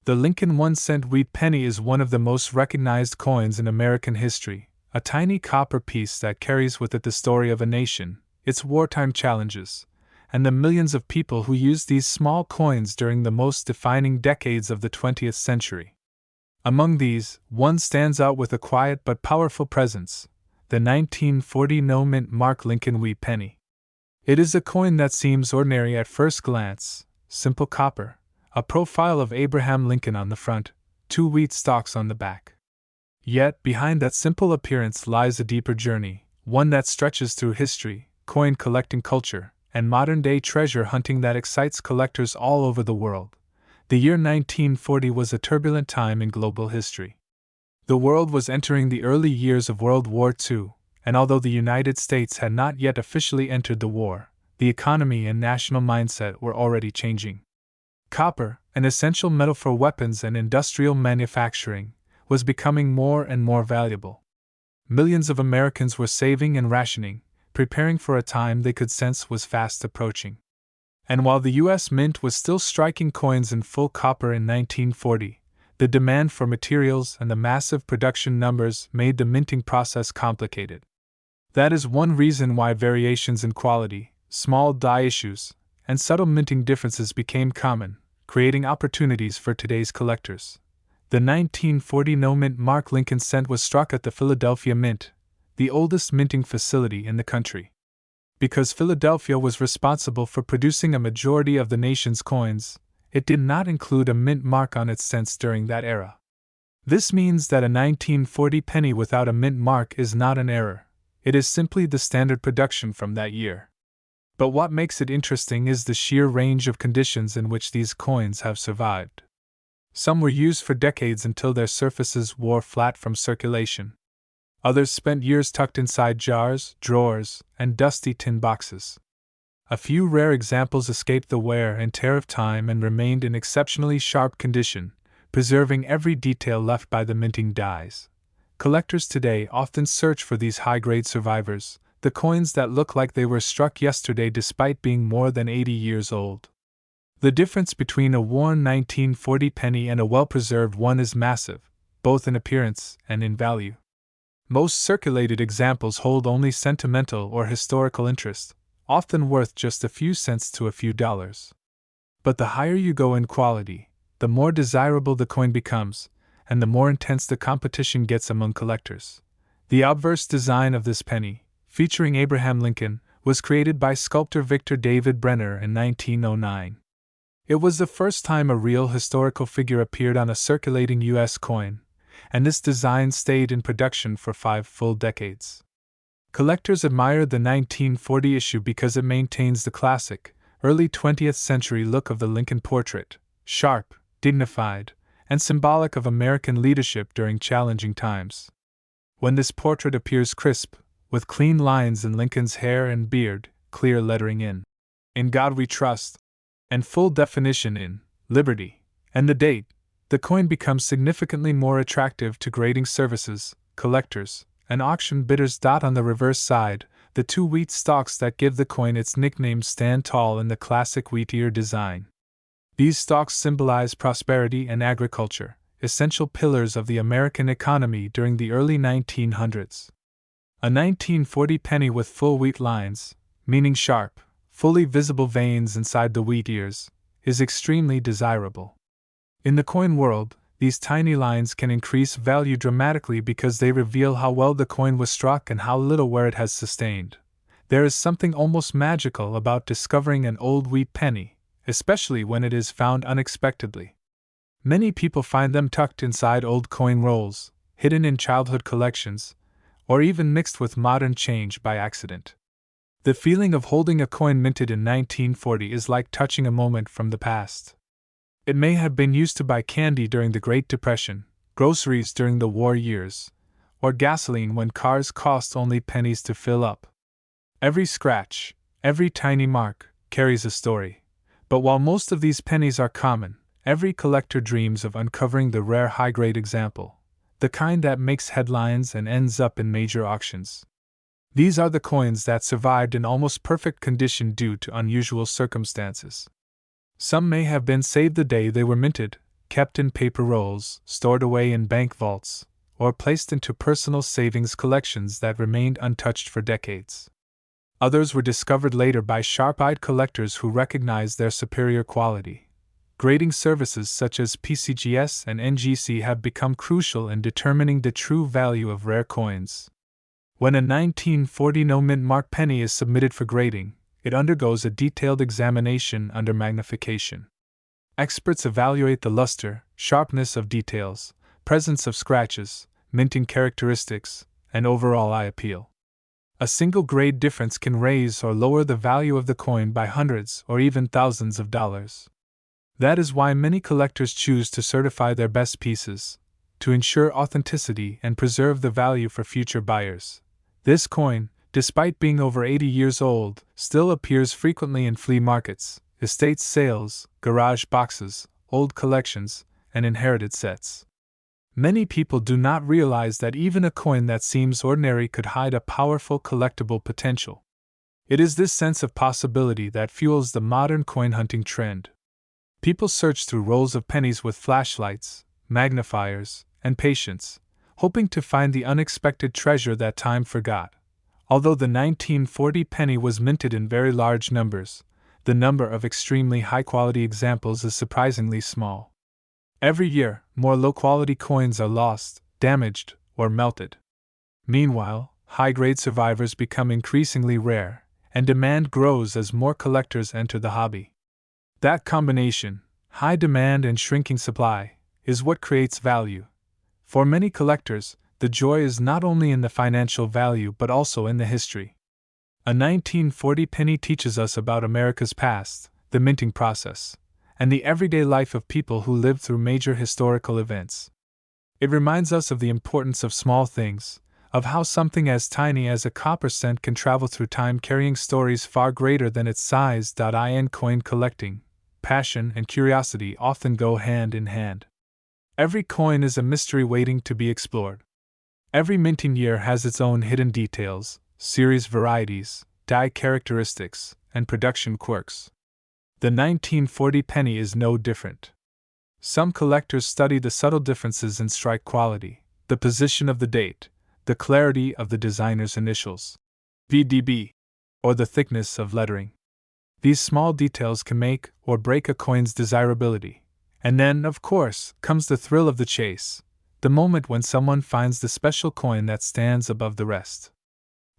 The Lincoln 1-cent wheat penny is one of the most recognized coins in American history, a tiny copper piece that carries with it the story of a nation, its wartime challenges, and the millions of people who used these small coins during the most defining decades of the 20th century. Among these, one stands out with a quiet but powerful presence: the 1940 no-mint mark Lincoln wheat penny. It is a coin that seems ordinary at first glance: simple copper, a profile of Abraham Lincoln on the front, 2 wheat stalks on the back. Yet, behind that simple appearance lies a deeper journey, one that stretches through history, coin collecting culture, and modern-day treasure hunting that excites collectors all over the world. The year 1940 was a turbulent time in global history. The world was entering the early years of World War II, and although the United States had not yet officially entered the war, the economy and national mindset were already changing. Copper, an essential metal for weapons and industrial manufacturing, was becoming more and more valuable. Millions of Americans were saving and rationing, preparing for a time they could sense was fast approaching. And while the U.S. Mint was still striking coins in full copper in 1940, the demand for materials and the massive production numbers made the minting process complicated. That is one reason why variations in quality, small die issues, and subtle minting differences became common, creating opportunities for today's collectors. The 1940 no-mint mark Lincoln cent was struck at the Philadelphia Mint, the oldest minting facility in the country. Because Philadelphia was responsible for producing a majority of the nation's coins, it did not include a mint mark on its cents during that era. This means that a 1940 penny without a mint mark is not an error, it is simply the standard production from that year. But what makes it interesting is the sheer range of conditions in which these coins have survived. Some were used for decades until their surfaces wore flat from circulation. Others spent years tucked inside jars, drawers, and dusty tin boxes. A few rare examples escaped the wear and tear of time and remained in exceptionally sharp condition, preserving every detail left by the minting dies. Collectors today often search for these high-grade survivors, the coins that look like they were struck yesterday despite being more than 80 years old. The difference between a worn 1940 penny and a well-preserved one is massive, both in appearance and in value. Most circulated examples hold only sentimental or historical interest, often worth just a few cents to a few dollars. But the higher you go in quality, the more desirable the coin becomes, and the more intense the competition gets among collectors. The obverse design of this penny, featuring Abraham Lincoln, was created by sculptor Victor David Brenner in 1909. It was the first time a real historical figure appeared on a circulating U.S. coin, and this design stayed in production for 5 full decades. Collectors admire the 1940 issue because it maintains the classic, early 20th century look of the Lincoln portrait, sharp, dignified, and symbolic of American leadership during challenging times. When this portrait appears crisp, with clean lines in Lincoln's hair and beard, clear lettering in God We Trust, and full definition in Liberty, and the date, the coin becomes significantly more attractive to grading services, collectors, and auction bidders. On the reverse side, the 2 wheat stalks that give the coin its nickname stand tall in the classic wheat ear design. These stalks symbolize prosperity and agriculture, essential pillars of the American economy during the early 1900s. A 1940 penny with full wheat lines, meaning sharp, fully visible veins inside the wheat ears, is extremely desirable. In the coin world, these tiny lines can increase value dramatically because they reveal how well the coin was struck and how little wear it has sustained. There is something almost magical about discovering an old wheat penny, especially when it is found unexpectedly. Many people find them tucked inside old coin rolls, hidden in childhood collections, or even mixed with modern change by accident. The feeling of holding a coin minted in 1940 is like touching a moment from the past. It may have been used to buy candy during the Great Depression, groceries during the war years, or gasoline when cars cost only pennies to fill up. Every scratch, every tiny mark, carries a story. But while most of these pennies are common, every collector dreams of uncovering the rare high-grade example, the kind that makes headlines and ends up in major auctions. These are the coins that survived in almost perfect condition due to unusual circumstances. Some may have been saved the day they were minted, kept in paper rolls, stored away in bank vaults, or placed into personal savings collections that remained untouched for decades. Others were discovered later by sharp-eyed collectors who recognized their superior quality. Grading services such as PCGS and NGC have become crucial in determining the true value of rare coins. When a 1940 no-mint mark penny is submitted for grading, it undergoes a detailed examination under magnification. Experts evaluate the luster, sharpness of details, presence of scratches, minting characteristics, and overall eye appeal. A single grade difference can raise or lower the value of the coin by hundreds or even thousands of dollars. That is why many collectors choose to certify their best pieces, to ensure authenticity and preserve the value for future buyers. This coin, despite being over 80 years old, still appears frequently in flea markets, estate sales, garage boxes, old collections, and inherited sets. Many people do not realize that even a coin that seems ordinary could hide a powerful collectible potential. It is this sense of possibility that fuels the modern coin hunting trend. People search through rolls of pennies with flashlights, magnifiers, and patience, hoping to find the unexpected treasure that time forgot. Although the 1940 penny was minted in very large numbers, the number of extremely high-quality examples is surprisingly small. Every year, more low-quality coins are lost, damaged, or melted. Meanwhile, high-grade survivors become increasingly rare, and demand grows as more collectors enter the hobby. That combination, high demand and shrinking supply, is what creates value. For many collectors, the joy is not only in the financial value but also in the history. A 1940 penny teaches us about America's past, the minting process, and the everyday life of people who lived through major historical events. It reminds us of the importance of small things, of how something as tiny as a copper cent can travel through time carrying stories far greater than its size. In coin collecting, passion and curiosity often go hand in hand. Every coin is a mystery waiting to be explored. Every minting year has its own hidden details, series varieties, die characteristics, and production quirks. The 1940 penny is no different. Some collectors study the subtle differences in strike quality, the position of the date, the clarity of the designer's initials, VDB, or the thickness of lettering. These small details can make or break a coin's desirability. And then, of course, comes the thrill of the chase, the moment when someone finds the special coin that stands above the rest.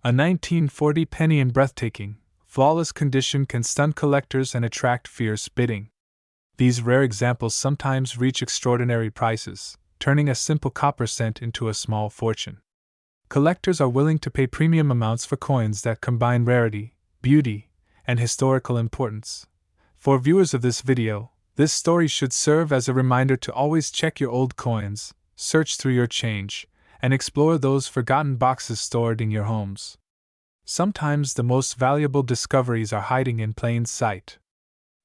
A 1940 penny in breathtaking, flawless condition can stun collectors and attract fierce bidding. These rare examples sometimes reach extraordinary prices, turning a simple copper cent into a small fortune. Collectors are willing to pay premium amounts for coins that combine rarity, beauty, and historical importance. For viewers of this video, this story should serve as a reminder to always check your old coins, search through your change, and explore those forgotten boxes stored in your homes. Sometimes the most valuable discoveries are hiding in plain sight.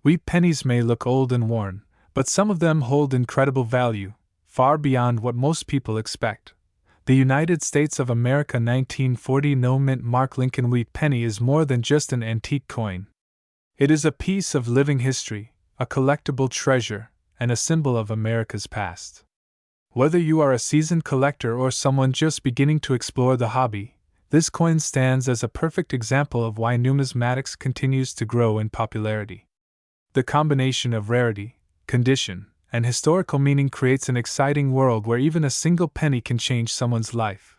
Wheat pennies may look old and worn, but some of them hold incredible value, far beyond what most people expect. The United States of America 1940 no-mint mark Lincoln Wheat penny is more than just an antique coin. It is a piece of living history, a collectible treasure, and a symbol of America's past. Whether you are a seasoned collector or someone just beginning to explore the hobby, this coin stands as a perfect example of why numismatics continues to grow in popularity. The combination of rarity, condition, and historical meaning creates an exciting world where even a single penny can change someone's life.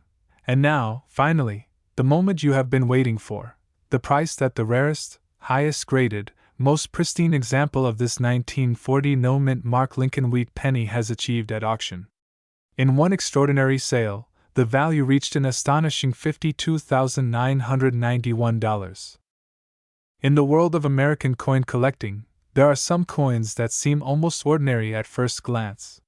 And now, finally, the moment you have been waiting for, the price that the rarest, highest graded, most pristine example of this 1940 no-mint mark Lincoln Wheat penny has achieved at auction. In one extraordinary sale, the value reached an astonishing $52,991. In the world of American coin collecting, there are some coins that seem almost ordinary at first glance.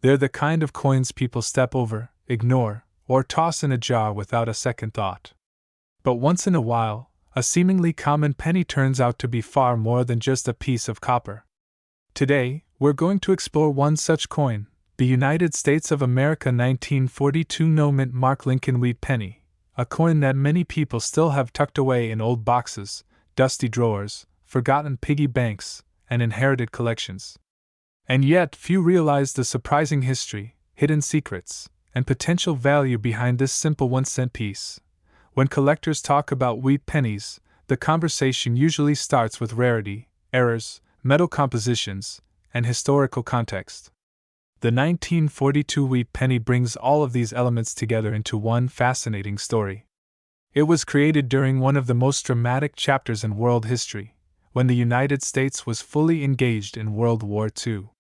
They're the kind of coins people step over, ignore, or toss in a jar without a second thought. But once in a while, a seemingly common penny turns out to be far more than just a piece of copper. Today, we're going to explore one such coin, the United States of America 1942 no-mint mark Lincoln Wheat penny, a coin that many people still have tucked away in old boxes, dusty drawers, forgotten piggy banks, and inherited collections. And yet, few realize the surprising history, hidden secrets, and potential value behind this simple 1-cent piece. When collectors talk about wheat pennies, the conversation usually starts with rarity, errors, metal compositions, and historical context. The 1942 wheat penny brings all of these elements together into one fascinating story. It was created during one of the most dramatic chapters in world history, when the United States was fully engaged in World War II.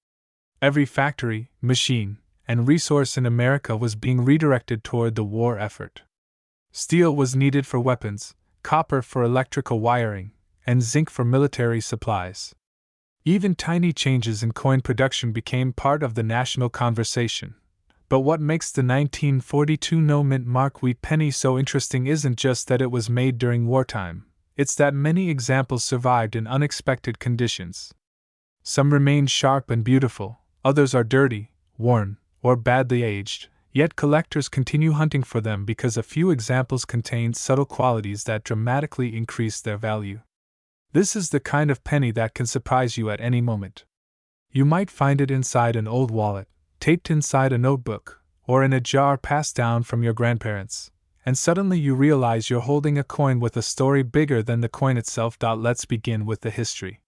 Every factory, machine, and resource in America was being redirected toward the war effort. Steel was needed for weapons, copper for electrical wiring, and zinc for military supplies. Even tiny changes in coin production became part of the national conversation. But what makes the 1942 no-mint mark wheat penny so interesting isn't just that it was made during wartime, it's that many examples survived in unexpected conditions. Some remain sharp and beautiful, others are dirty, worn, or badly aged, yet collectors continue hunting for them because a few examples contain subtle qualities that dramatically increase their value. This is the kind of penny that can surprise you at any moment. You might find it inside an old wallet, taped inside a notebook, or in a jar passed down from your grandparents, and suddenly you realize you're holding a coin with a story bigger than the coin itself. Let's begin with the history.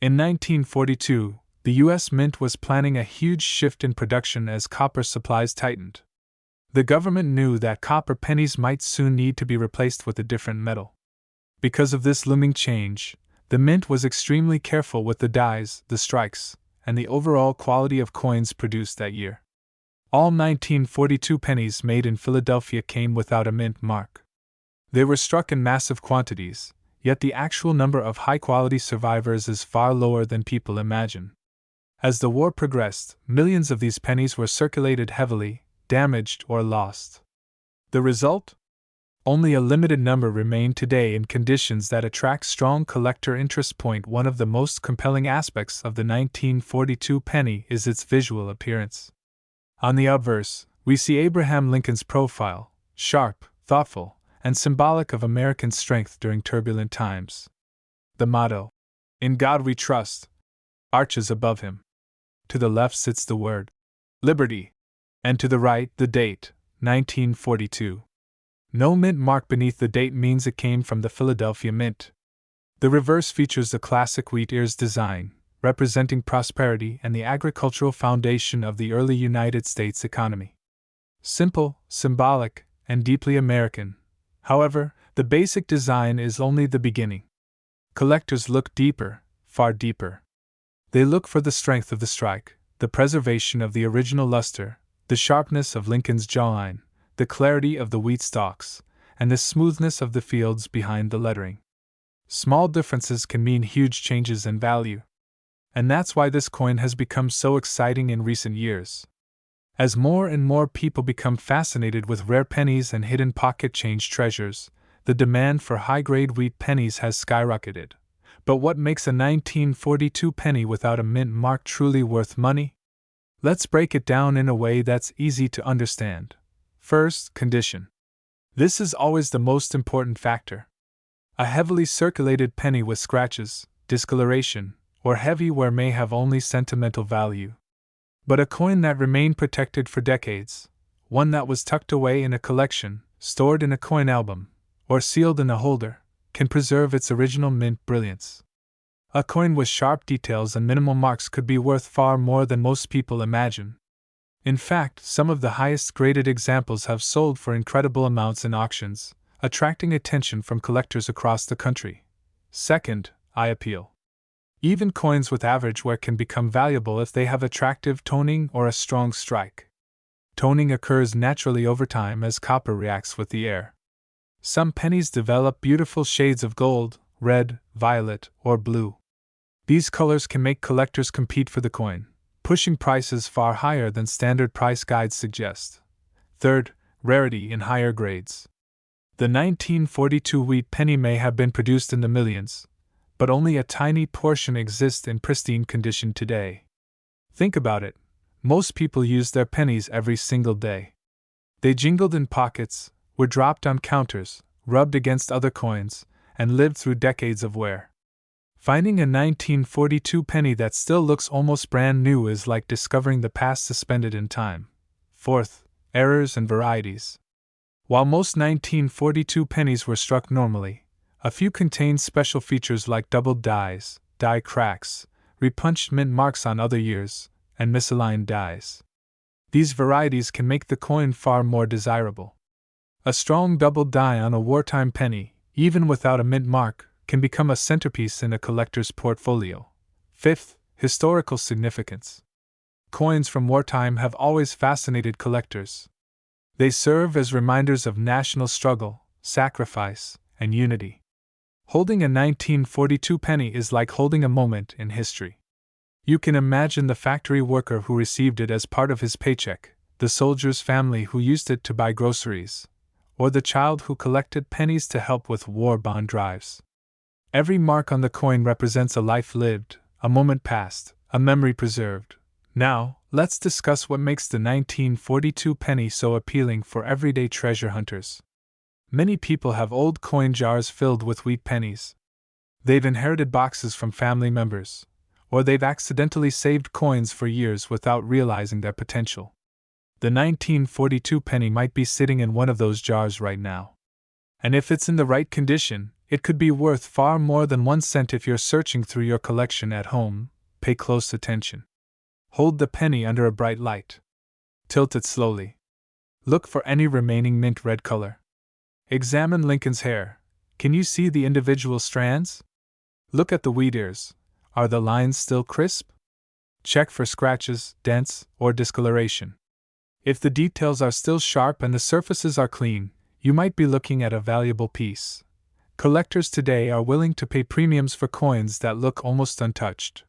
In 1942, the U.S. Mint was planning a huge shift in production as copper supplies tightened. The government knew that copper pennies might soon need to be replaced with a different metal. Because of this looming change, the Mint was extremely careful with the dies, the strikes, and the overall quality of coins produced that year. All 1942 pennies made in Philadelphia came without a mint mark. They were struck in massive quantities, yet the actual number of high-quality survivors is far lower than people imagine. As the war progressed, millions of these pennies were circulated heavily, damaged, or lost. The result? Only a limited number remain today in conditions that attract strong collector interest. One of the most compelling aspects of the 1942 penny is its visual appearance. On the obverse, we see Abraham Lincoln's profile, sharp, thoughtful, and symbolic of American strength during turbulent times. The motto, "In God We Trust," arches above him. To the left sits the word, "Liberty," and to the right the date, 1942. No mint mark beneath the date means it came from the Philadelphia Mint. The reverse features the classic wheat ears design, representing prosperity and the agricultural foundation of the early United States economy. Simple, symbolic, and deeply American. However, the basic design is only the beginning. Collectors look deeper, far deeper. They look for the strength of the strike, the preservation of the original luster, the sharpness of Lincoln's jawline, the clarity of the wheat stalks, and the smoothness of the fields behind the lettering. Small differences can mean huge changes in value. And that's why this coin has become so exciting in recent years. As more and more people become fascinated with rare pennies and hidden pocket change treasures, the demand for high-grade wheat pennies has skyrocketed. But what makes a 1942 penny without a mint mark truly worth money? Let's break it down in a way that's easy to understand. First, condition. This is always the most important factor. A heavily circulated penny with scratches, discoloration, or heavy wear may have only sentimental value. But a coin that remained protected for decades, one that was tucked away in a collection, stored in a coin album, or sealed in a holder, can preserve its original mint brilliance. A coin with sharp details and minimal marks could be worth far more than most people imagine. In fact, some of the highest graded examples have sold for incredible amounts in auctions, attracting attention from collectors across the country. Second, eye appeal. Even coins with average wear can become valuable if they have attractive toning or a strong strike. Toning occurs naturally over time as copper reacts with the air. Some pennies develop beautiful shades of gold, red, violet, or blue. These colors can make collectors compete for the coin, pushing prices far higher than standard price guides suggest. Third, rarity in higher grades. The 1942 wheat penny may have been produced in the millions, but only a tiny portion exists in pristine condition today. Think about it. Most people use their pennies every single day. They jingled in pockets, were dropped on counters, rubbed against other coins, and lived through decades of wear. Finding a 1942 penny that still looks almost brand new is like discovering the past suspended in time. Fourth, errors and varieties. While most 1942 pennies were struck normally, a few contained special features like doubled dies, die cracks, repunched mint marks on other years, and misaligned dies. These varieties can make the coin far more desirable. A strong doubled die on a wartime penny, even without a mint mark, can become a centerpiece in a collector's portfolio. Fifth, historical significance. Coins from wartime have always fascinated collectors. They serve as reminders of national struggle, sacrifice, and unity. Holding a 1942 penny is like holding a moment in history. You can imagine the factory worker who received it as part of his paycheck, the soldier's family who used it to buy groceries, or the child who collected pennies to help with war bond drives. Every mark on the coin represents a life lived, a moment passed, a memory preserved. Now, let's discuss what makes the 1942 penny so appealing for everyday treasure hunters. Many people have old coin jars filled with wheat pennies. They've inherited boxes from family members, or they've accidentally saved coins for years without realizing their potential. The 1942 penny might be sitting in one of those jars right now. And if it's in the right condition, it could be worth far more than 1 cent. If you're searching through your collection at home, pay close attention. Hold the penny under a bright light. Tilt it slowly. Look for any remaining mint red color. Examine Lincoln's hair. Can you see the individual strands? Look at the wheat ears. Are the lines still crisp? Check for scratches, dents, or discoloration. If the details are still sharp and the surfaces are clean, you might be looking at a valuable piece. Collectors today are willing to pay premiums for coins that look almost untouched.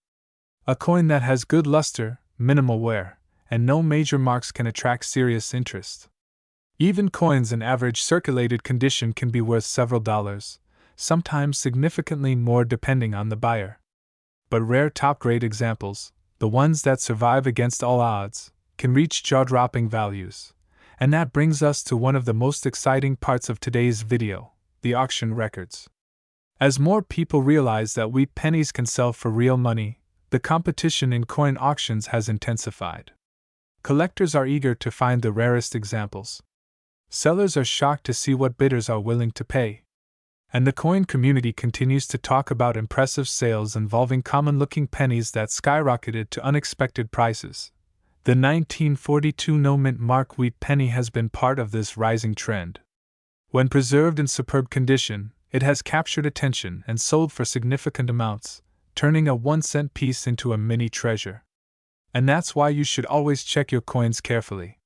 A coin that has good luster, minimal wear, and no major marks can attract serious interest. Even coins in average circulated condition can be worth several dollars, sometimes significantly more depending on the buyer. But rare top-grade examples, the ones that survive against all odds, can reach jaw-dropping values. And that brings us to one of the most exciting parts of today's video, the auction records. As more people realize that wheat pennies can sell for real money, the competition in coin auctions has intensified. Collectors are eager to find the rarest examples. Sellers are shocked to see what bidders are willing to pay. And the coin community continues to talk about impressive sales involving common-looking pennies that skyrocketed to unexpected prices. The 1942 no-mint mark wheat penny has been part of this rising trend. When preserved in superb condition, it has captured attention and sold for significant amounts, turning a 1-cent piece into a mini treasure. And that's why you should always check your coins carefully.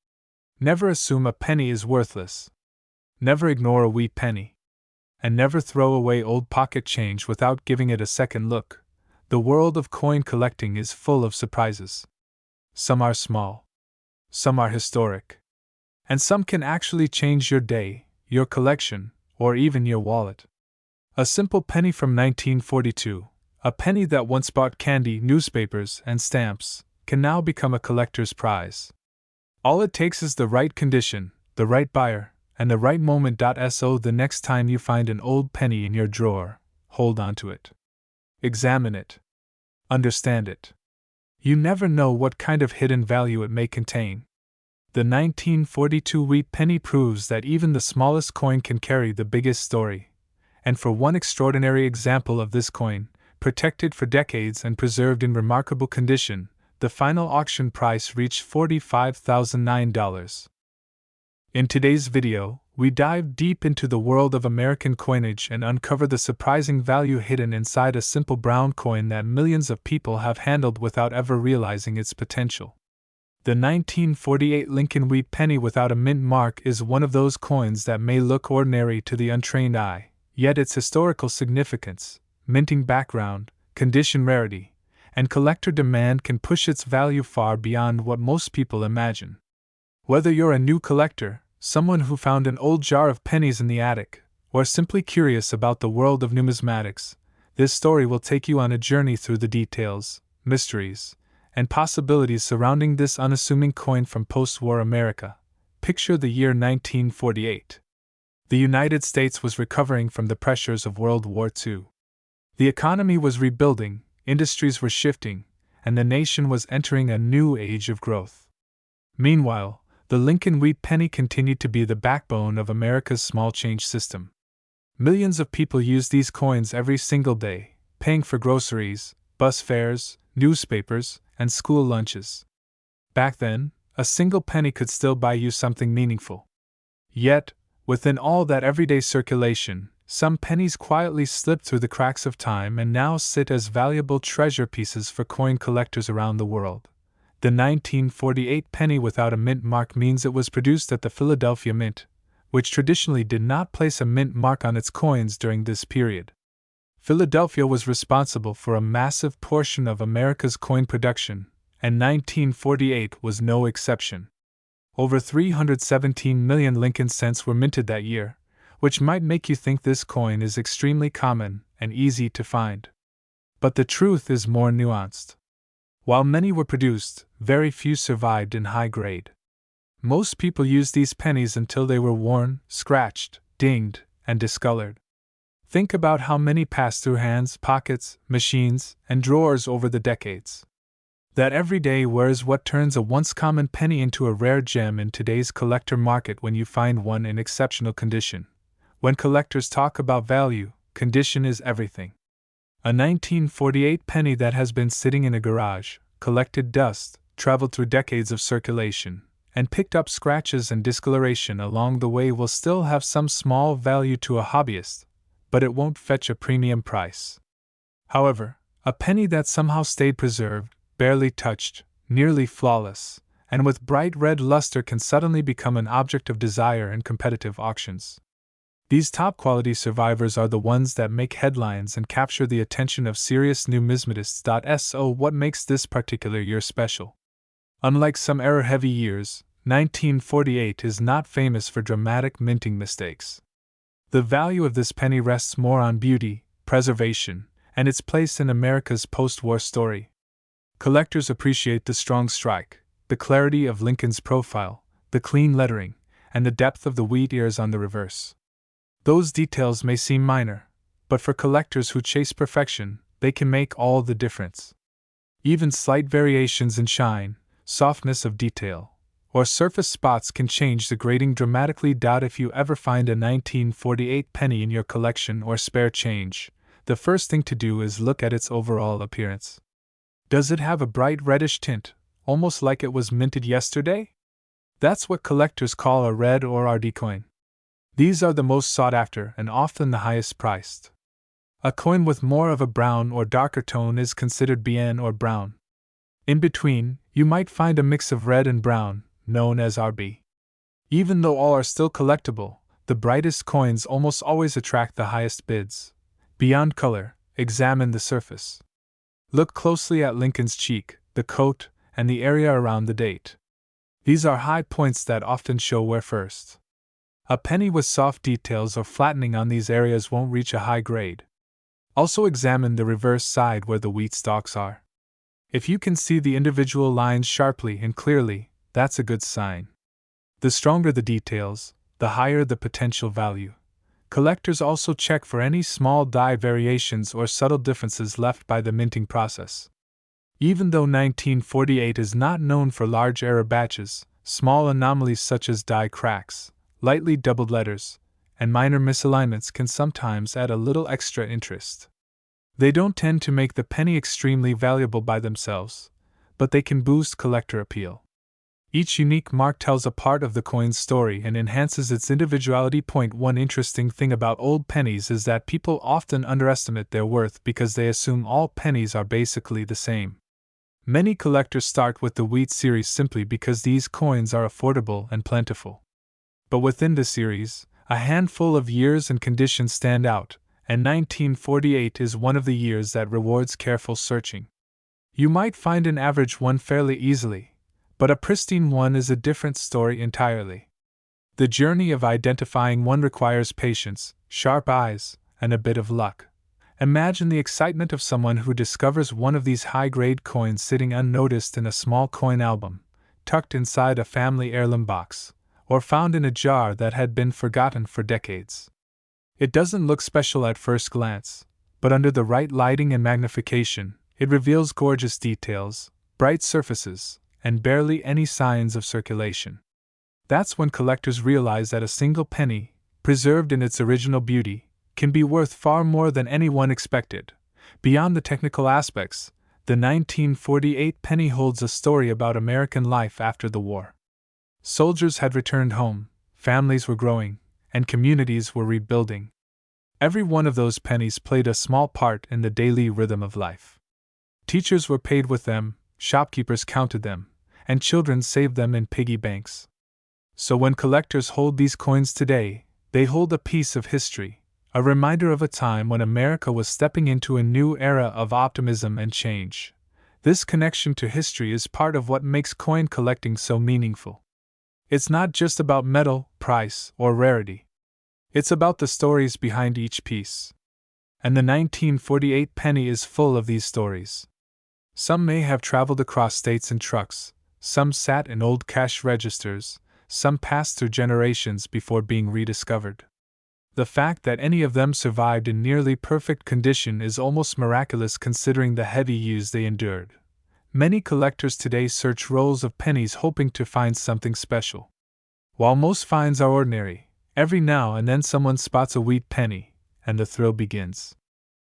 Never assume a penny is worthless. Never ignore a wheat penny. And never throw away old pocket change without giving it a second look. The world of coin collecting is full of surprises. Some are small. Some are historic. And some can actually change your day, your collection, or even your wallet. A simple penny from 1942, a penny that once bought candy, newspapers, and stamps, can now become a collector's prize. All it takes is the right condition, the right buyer, and the right moment. So the next time you find an old penny in your drawer, hold on to it. Examine it. Understand it. You never know what kind of hidden value it may contain. The 1942 wheat penny proves that even the smallest coin can carry the biggest story. And for one extraordinary example of this coin, protected for decades and preserved in remarkable condition, the final auction price reached $45,009. In today's video, we dive deep into the world of American coinage and uncover the surprising value hidden inside a simple brown coin that millions of people have handled without ever realizing its potential. The 1948 Lincoln wheat penny without a mint mark is one of those coins that may look ordinary to the untrained eye, yet its historical significance, minting background, condition rarity, and collector demand can push its value far beyond what most people imagine. Whether you're a new collector, someone who found an old jar of pennies in the attic, or simply curious about the world of numismatics, this story will take you on a journey through the details, mysteries, and possibilities surrounding this unassuming coin from post-war America. Picture the year 1948. The United States was recovering from the pressures of World War II. The economy was rebuilding, industries were shifting, and the nation was entering a new age of growth. Meanwhile, the Lincoln Wheat Penny continued to be the backbone of America's small change system. Millions of people used these coins every single day, paying for groceries, bus fares, newspapers, and school lunches. Back then, a single penny could still buy you something meaningful. Yet, within all that everyday circulation, some pennies quietly slipped through the cracks of time and now sit as valuable treasure pieces for coin collectors around the world. The 1948 penny without a mint mark means it was produced at the Philadelphia Mint, which traditionally did not place a mint mark on its coins during this period. Philadelphia was responsible for a massive portion of America's coin production, and 1948 was no exception. Over 317 million Lincoln cents were minted that year, which might make you think this coin is extremely common and easy to find. But the truth is more nuanced. While many were produced, very few survived in high grade. Most people used these pennies until they were worn, scratched, dinged, and discolored. Think about how many passed through hands, pockets, machines, and drawers over the decades. That everyday wear is what turns a once common penny into a rare gem in today's collector market when you find one in exceptional condition. When collectors talk about value, condition is everything. A 1948 penny that has been sitting in a garage, collected dust, traveled through decades of circulation, and picked up scratches and discoloration along the way will still have some small value to a hobbyist, but it won't fetch a premium price. However, a penny that somehow stayed preserved, barely touched, nearly flawless, and with bright red luster can suddenly become an object of desire in competitive auctions. These top-quality survivors are the ones that make headlines and capture the attention of serious numismatists. So what makes this particular year special? Unlike some error-heavy years, 1948 is not famous for dramatic minting mistakes. The value of this penny rests more on beauty, preservation, and its place in America's post-war story. Collectors appreciate the strong strike, the clarity of Lincoln's profile, the clean lettering, and the depth of the wheat ears on the reverse. Those details may seem minor, but for collectors who chase perfection, they can make all the difference. Even slight variations in shine, softness of detail, or surface spots can change the grading dramatically. If you ever find a 1948 penny in your collection or spare change, the first thing to do is look at its overall appearance. Does it have a bright reddish tint, almost like it was minted yesterday? That's what collectors call a red or RD coin. These are the most sought after and often the highest priced. A coin with more of a brown or darker tone is considered BN or brown. In between, you might find a mix of red and brown, known as RB. Even though all are still collectible, the brightest coins almost always attract the highest bids. Beyond color, examine the surface. Look closely at Lincoln's cheek, the coat, and the area around the date. These are high points that often show wear first. A penny with soft details or flattening on these areas won't reach a high grade. Also examine the reverse side where the wheat stalks are. If you can see the individual lines sharply and clearly, that's a good sign. The stronger the details, the higher the potential value. Collectors also check for any small die variations or subtle differences left by the minting process. Even though 1948 is not known for large error batches, small anomalies such as die cracks, lightly doubled letters, and minor misalignments can sometimes add a little extra interest. They don't tend to make the penny extremely valuable by themselves, but they can boost collector appeal. Each unique mark tells a part of the coin's story and enhances its individuality. One interesting thing about old pennies is that people often underestimate their worth because they assume all pennies are basically the same. Many collectors start with the wheat series simply because these coins are affordable and plentiful. But within the series, a handful of years and conditions stand out, and 1948 is one of the years that rewards careful searching. You might find an average one fairly easily, but a pristine one is a different story entirely. The journey of identifying one requires patience, sharp eyes, and a bit of luck. Imagine the excitement of someone who discovers one of these high-grade coins sitting unnoticed in a small coin album, tucked inside a family heirloom box, or found in a jar that had been forgotten for decades. It doesn't look special at first glance, but under the right lighting and magnification, it reveals gorgeous details, bright surfaces, and barely any signs of circulation. That's when collectors realize that a single penny, preserved in its original beauty, can be worth far more than anyone expected. Beyond the technical aspects, the 1948 penny holds a story about American life after the war. Soldiers had returned home, families were growing, and communities were rebuilding. Every one of those pennies played a small part in the daily rhythm of life. Teachers were paid with them, shopkeepers counted them, and children saved them in piggy banks. So when collectors hold these coins today, they hold a piece of history, a reminder of a time when America was stepping into a new era of optimism and change. This connection to history is part of what makes coin collecting so meaningful. It's not just about metal, price, or rarity. It's about the stories behind each piece. And the 1948 penny is full of these stories. Some may have traveled across states in trucks, some sat in old cash registers, some passed through generations before being rediscovered. The fact that any of them survived in nearly perfect condition is almost miraculous considering the heavy use they endured. Many collectors today search rolls of pennies hoping to find something special. While most finds are ordinary, every now and then someone spots a wheat penny, and the thrill begins.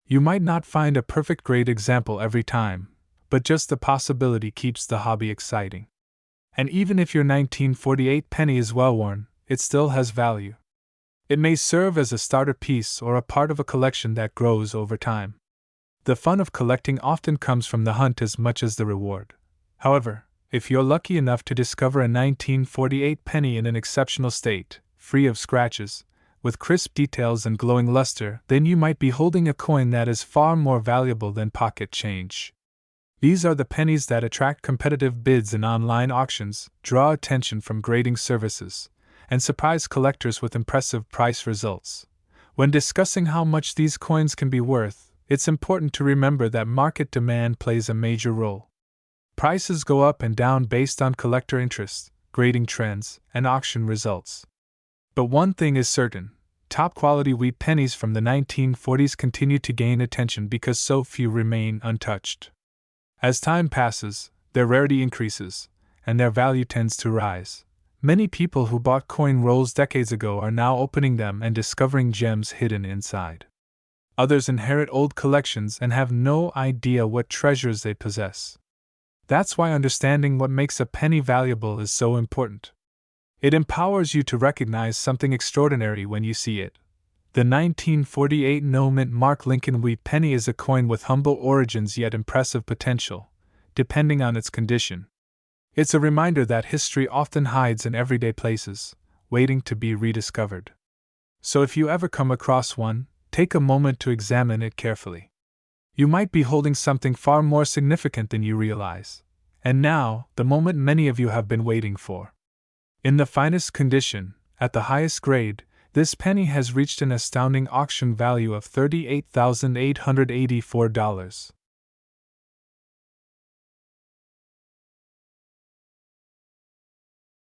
You might not find a perfect grade example every time, but just the possibility keeps the hobby exciting. And even if your 1948 penny is well worn, it still has value. It may serve as a starter piece or a part of a collection that grows over time. The fun of collecting often comes from the hunt as much as the reward. However, if you're lucky enough to discover a 1948 penny in an exceptional state, free of scratches, with crisp details and glowing luster, then you might be holding a coin that is far more valuable than pocket change. These are the pennies that attract competitive bids in online auctions, draw attention from grading services, and surprise collectors with impressive price results. When discussing how much these coins can be worth, it's important to remember that market demand plays a major role. Prices go up and down based on collector interest, grading trends, and auction results. But one thing is certain: top-quality wheat pennies from the 1940s continue to gain attention because so few remain untouched. As time passes, their rarity increases, and their value tends to rise. Many people who bought coin rolls decades ago are now opening them and discovering gems hidden inside. Others inherit old collections and have no idea what treasures they possess. That's why understanding what makes a penny valuable is so important. It empowers you to recognize something extraordinary when you see it. The 1948 no-mint Mark Lincoln wheat penny is a coin with humble origins yet impressive potential, depending on its condition. It's a reminder that history often hides in everyday places, waiting to be rediscovered. So if you ever come across one, take a moment to examine it carefully. You might be holding something far more significant than you realize. And now, the moment many of you have been waiting for. In the finest condition, at the highest grade, this penny has reached an astounding auction value of $38,884.